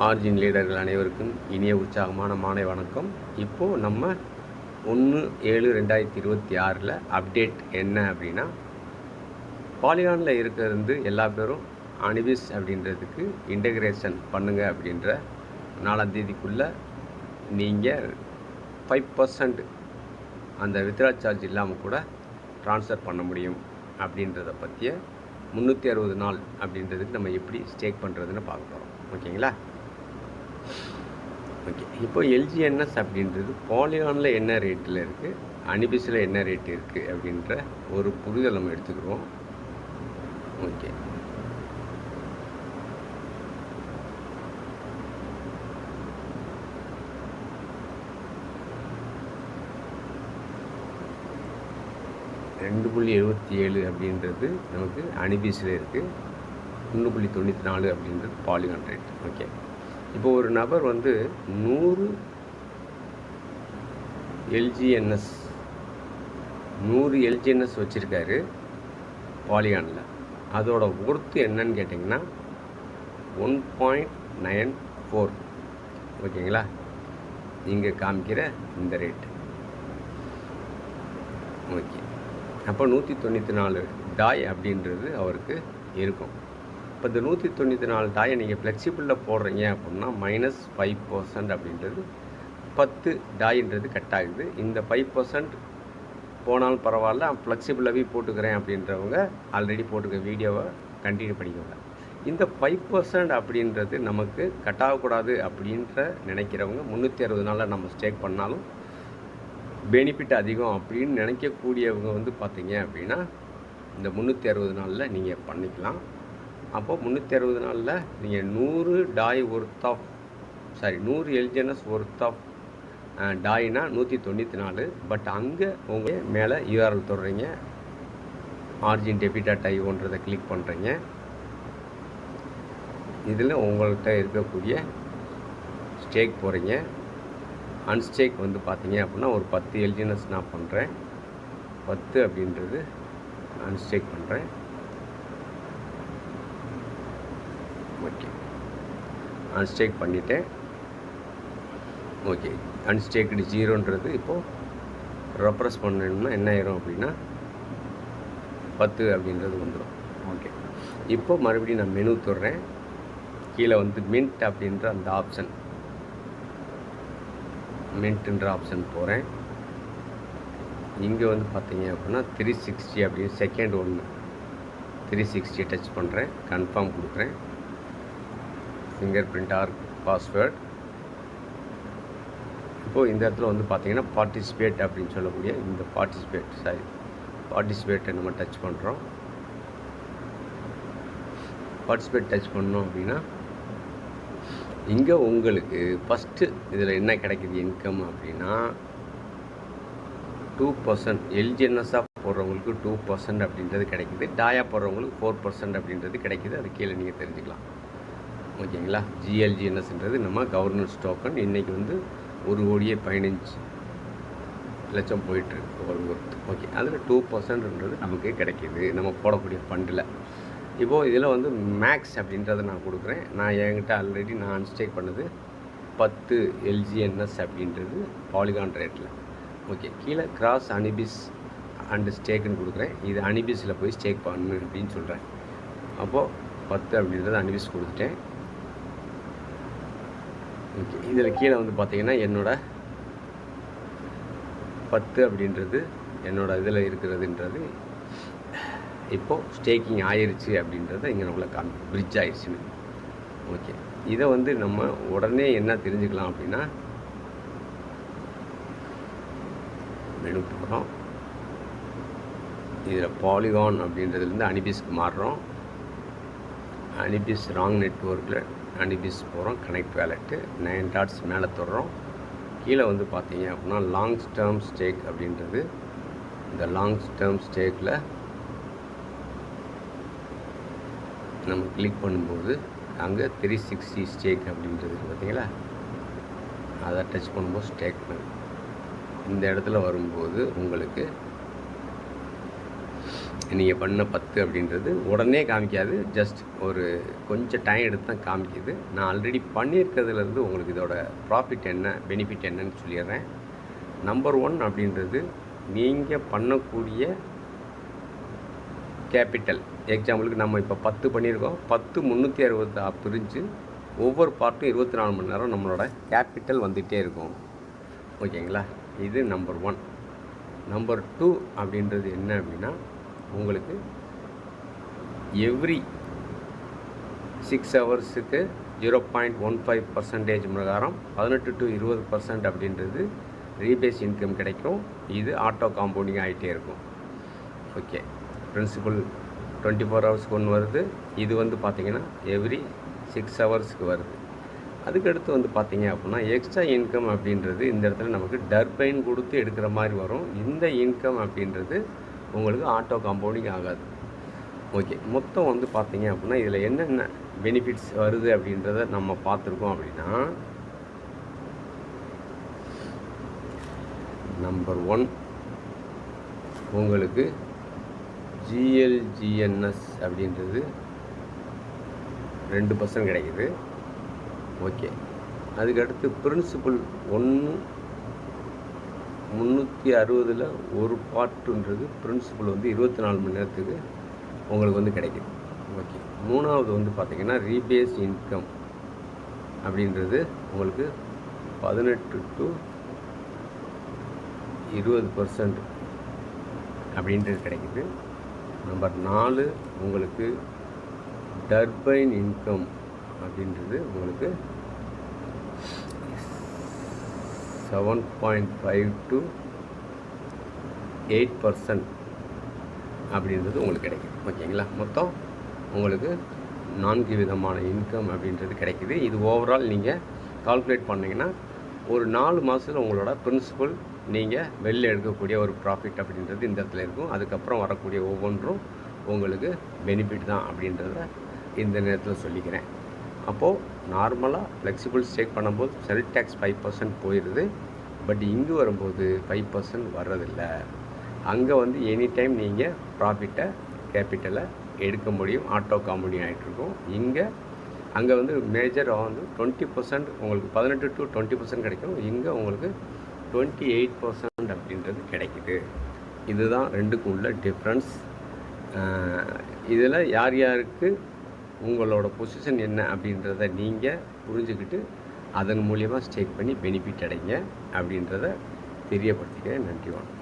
Origin லீடர்கள் அனைவருக்கும் இனிய உற்சாகமான மாலை வணக்கம். இப்போது நம்ம 1/7/2026 அப்டேட் என்ன அப்படின்னா, பாலிகானில் இருக்கிறது எல்லா பேரும் அனிபிஸ் அப்படின்றதுக்கு இன்டகிரேஷன் பண்ணுங்கள் அப்படின்ற 4ஆம் தேதிக்குள்ளே நீங்கள் 5% அந்த வித்ரா சார்ஜ் இல்லாமல் கூட ட்ரான்ஸ்ஃபர் பண்ண முடியும் அப்படின்றத பற்றிய 360 நாள் அப்படின்றதுக்கு நம்ம எப்படி ஸ்டேக் பண்ணுறதுன்னு பார்க்க போகிறோம். ஓகேங்களா? ஓகே, இப்போ எல்ஜிஎன்எஸ் அப்படின்றது பாலிகானில் என்ன ரேட்டில் இருக்குது, அனிபிஸில் என்ன ரேட் இருக்குது அப்படின்ற ஒரு புரிதல் நம்ம எடுத்துக்கிறோம். ஓகே, $2.77 அப்படின்றது நமக்கு அனிபிஸில் இருக்குது, 1.94 அப்படின்றது பாலிகான் ரேட். ஓகே, இப்போ ஒரு நபர் வந்து 100 எல்ஜிஎன்எஸ் வச்சுருக்காரு பாலிகானில். அதோட ஒர்த்து என்னன்னு கேட்டிங்கன்னா 1.94. ஓகேங்களா? இங்கே காமிக்கிற இந்த ரேட். ஓகே, அப்போ 194 டாய் அப்படின்றது அவருக்கு இருக்கும். இப்போ இந்த 194 டாயை நீங்கள் ஃப்ளெக்சிபிளில் போடுறீங்க அப்படின்னா -5% அப்படின்றது 10 டாயின்றது கட் ஆகுது. இந்த 5% போனாலும் பரவாயில்ல, ஃப்ளெக்சிபிளாகவே போட்டுக்கிறேன் அப்படின்றவங்க ஆல்ரெடி போட்டுக்க வீடியோவை கண்டினியூ பண்ணிக்கோங்க. இந்த 5% அப்படின்றது நமக்கு கட் ஆகக்கூடாது அப்படின்ற நினைக்கிறவங்க 360 நாளில் நம்ம ஸ்டேக் பண்ணாலும் பெனிஃபிட் அதிகம் அப்படின்னு நினைக்கக்கூடியவங்க வந்து பார்த்தீங்க அப்படின்னா இந்த 360 நாளில் நீங்கள் பண்ணிக்கலாம். அப்போது 360 நாளில் நீங்கள் 100 DAI worth of 100 LGNS worth of டாய்னா 194. பட் அங்கே உங்கள் மேலே யூஆர்எல் தொடுறீங்க, ஆர்ஜின் டெபிட்.ioன்றதை கிளிக் பண்ணுறீங்க. இதில் உங்கள்கிட்ட இருக்கக்கூடிய ஸ்டேக் போகிறீங்க. அன்ஸ்டேக் வந்து பார்த்தீங்க அப்படின்னா ஒரு 10 எல்ஜிஎன்எஸ் நான் பண்ணுறேன். 10 அப்படின்றது அன்ஸ்டேக் பண்ணுறேன். ஓகே, அன்ஸ்டேக் பண்ணிட்டேன். ஓகே, அன்ஸ்டேக்டு 0ன்றது இப்போது ரெப்ரஸ் பண்ணணும்னா என்ன ஆயிரும் அப்படின்னா 10 அப்படின்றது வந்துடும். ஓகே, இப்போ மறுபடியும் நான் மெனு தொடுறேன். கீழே வந்து மின்ட் அப்படின்ற அந்த ஆப்ஷன், மின்ட்ன்ற ஆப்ஷன் போகிறேன். இங்கே வந்து பார்த்தீங்க அப்படின்னா 360 அப்படின்னு செகண்ட் 360 டச் பண்ணுறேன். கன்ஃபார்ம் கொடுக்குறேன். Fingerprint or password. இப்போது இந்த இடத்துல வந்து பார்த்தீங்கன்னா பார்ட்டிசிபேட் அப்படின்னு சொல்லக்கூடிய இந்த பார்ட்டிசிபேட்டை நம்ம டச் பண்ணுறோம். பார்ட்டிசிபேட் டச் பண்ணோம் அப்படின்னா இங்கே உங்களுக்கு ஃபஸ்ட்டு இதில் என்ன கிடைக்கிது இன்கம் அப்படின்னா 2%. எல்ஜிஎன்எஸ்ஸாக போடுறவங்களுக்கு 2% அப்படின்றது கிடைக்கிது. டாயா போடுறவங்களுக்கு 4% அப்படின்றது கிடைக்கிது. அது கீழே நீங்கள் தெரிஞ்சுக்கலாம். ஓகேங்களா? ஜிஎல்ஜிஎன்எஸ்ன்றது நம்ம கவர்னன்ஸ் டோக்கன். இன்றைக்கி வந்து 1,15,00,000 போயிட்டுருக்கு ஒரு ஒர்த். ஓகே, அதில் 2%ன்றது நமக்கு கிடைக்கிது நம்ம போடக்கூடிய ஃபண்டில். இப்போது இதில் வந்து மேக்ஸ் அப்படின்றத நான் கொடுக்குறேன். நான் என்கிட்ட ஆல்ரெடி நான் அன்ஸ்டேக் பண்ணது 10 எல்ஜிஎன்எஸ் அப்படின்றது பாலிகான் ரேட்டில். ஓகே, கீழே கிராஸ் அனிபிஸ் அண்டு ஸ்டேக்குன்னு கொடுக்குறேன். இது அனிபிஸில் போய் ஸ்டேக் பண்ணு அப்படின்னு சொல்கிறேன். அப்போது 10 அப்படின்றது அனிபிஸ் கொடுத்துட்டேன். ஓகே, இதில் கீழே வந்து பார்த்தீங்கன்னா என்னோடய 10 அப்படின்றது என்னோடய இதில் இருக்கிறதுன்றது இப்போது ஸ்டேக்கிங் ஆயிடுச்சு அப்படின்றத இங்கே நம்மளை பிரிட்ஜ் ஆயிடுச்சுன்னு. ஓகே, இதை வந்து நம்ம உடனே என்ன தெரிஞ்சுக்கலாம் அப்படின்னா மெனு போகிறோம். இதில் பாலிகான் அப்படின்றதுலேருந்து அனிபிஸ்க்கு மாறுறோம். அனிபிஸ் ராங் நெட்வொர்க்கில் அனிபிஸ் போகிறோம். கனெக்ட் வேலெட்டு 9 டாட்ஸ் மேலே தொடுறோம். கீழே வந்து பார்த்தீங்க அப்படின்னா லாங் டேர்ம் ஸ்டேக் அப்படின்றது. இந்த லாங் டேர்ம் ஸ்டேக்கில் நம்ம கிளிக் பண்ணும்போது அங்கே 360 ஸ்டேக் அப்படின்றது பார்த்தீங்களா, அதை டச் பண்ணும்போது ஸ்டேக் இந்த இடத்துல வரும்போது உங்களுக்கு நீங்கள் பண்ண 10 அப்படின்றது உடனே காமிக்காது, ஜஸ்ட் ஒரு கொஞ்சம் டைம் எடுத்து தான் காமிக்குது. நான் ஆல்ரெடி பண்ணியிருக்கிறதுலேருந்து உங்களுக்கு இதோட ப்ராஃபிட் என்ன, பெனிஃபிட் என்னன்னு சொல்லிடுறேன். நம்பர் 1 அப்படின்றது நீங்கள் பண்ணக்கூடிய கேபிட்டல். எக்ஸாம்பிளுக்கு நம்ம இப்போ 10 பண்ணியிருக்கோம். 10 360 பிரிஞ்சு ஒவ்வொரு பார்ட்டும் 24 மணி நேரம் நம்மளோட கேபிட்டல் வந்துகிட்டே இருக்கும். ஓகேங்களா? இது நம்பர் 1. நம்பர் 2 அப்படின்றது என்ன அப்படின்னா, உங்களுக்கு எவ்ரி 6 ஹவர்ஸுக்கு 0.15% பிரகாரம் 18 to 20% அப்படின்றது ரீபேஸ் இன்கம் கிடைக்கும். இது ஆட்டோ காம்பவுண்டிங் ஆகிட்டே இருக்கும். ஓகே, பிரின்சிபல் 24 ஹவர்ஸ்க்கு ஒன்று வருது. இது வந்து பார்த்திங்கன்னா எவ்ரி 6 ஹவர்ஸ்க்கு வருது. அதுக்கடுத்து வந்து பார்த்திங்க அப்படின்னா எக்ஸ்ட்ரா இன்கம் அப்படின்றது இந்த இடத்துல நமக்கு டர்பைன் கொடுத்து எடுக்கிற மாதிரி வரும். இந்த இன்கம் அப்படின்றது உங்களுக்கு ஆட்டோ காம்பவுண்டிங் ஆகாது. ஓகே, மொத்தம் வந்து பார்த்திங்க அப்படின்னா இதில் என்னென்ன பெனிஃபிட்ஸ் வருது அப்படின்றத நம்ம பார்த்துருக்கோம். அப்படின்னா நம்பர் 1 உங்களுக்கு GLGNS அப்படின்றது 2% கிடைக்குது. ஓகே, அதுக்கடுத்து பிரின்சிபல் 360ல் ஒரு பார்ட்டுன்றது பிரின்சிபல் வந்து 24 மணி நேரத்துக்கு உங்களுக்கு வந்து கிடைக்குது. ஓகே, மூணாவது வந்து பார்த்திங்கன்னா ரீபேஸ் இன்கம் அப்படின்றது உங்களுக்கு 18 to 20% அப்படின்றது கிடைக்குது. நம்பர் 4 உங்களுக்கு டர்பைன் இன்கம் அப்படின்றது உங்களுக்கு 7.5 to 8% அப்படின்றது உங்களுக்கு கிடைக்குது. ஓகேங்களா? மொத்தம் உங்களுக்கு 4 விதமான இன்கம் அப்படின்றது கிடைக்குது. இது ஓவரால் நீங்கள் கால்குலேட் பண்ணிங்கன்னா ஒரு 4 மாதத்தில் உங்களோட பிரின்சிபல் நீங்கள் வெளில எடுக்கக்கூடிய ஒரு ப்ராஃபிட் அப்படின்றது இந்த இடத்துல இருக்கும். அதுக்கப்புறம் வரக்கூடிய ஒவ்வொன்றும் உங்களுக்கு பெனிஃபிட் தான் அப்படின்றத இந்த நேரத்தில் சொல்லிக்கிறேன். அப்போது நார்மலாக ஃப்ளெக்சிபிள் ஸ்டேக் பண்ணும்போது செல் டேக்ஸ் 5% போயிடுது. பட் இங்கே வரும்போது 5% வர்றதில்லை. அங்கே வந்து எனி டைம் நீங்கள் ப்ராஃபிட்டை கேபிட்டலை எடுக்க முடியும். ஆட்டோ காம்பவுண்டிங் ஆகிட்டுருக்கும். அங்கே வந்து மேஜராக வந்து 20% உங்களுக்கு 18 to 20% கிடைக்கும். இங்கே உங்களுக்கு 28% அப்படின்றது கிடைக்குது. இதுதான் ரெண்டுக்கும் உள்ள டிஃப்ரென்ஸ். இதில் யார் யாருக்கு உங்களோட பொசிஷன் என்ன அப்படின்றத நீங்கள் புரிஞ்சுக்கிட்டு அதன் மூலியமாக ஸ்டேக் பண்ணி பெனிஃபிட் அடைங்க அப்படின்றத தெரியப்படுத்திக்கிறேன். நன்றி, வணக்கம்.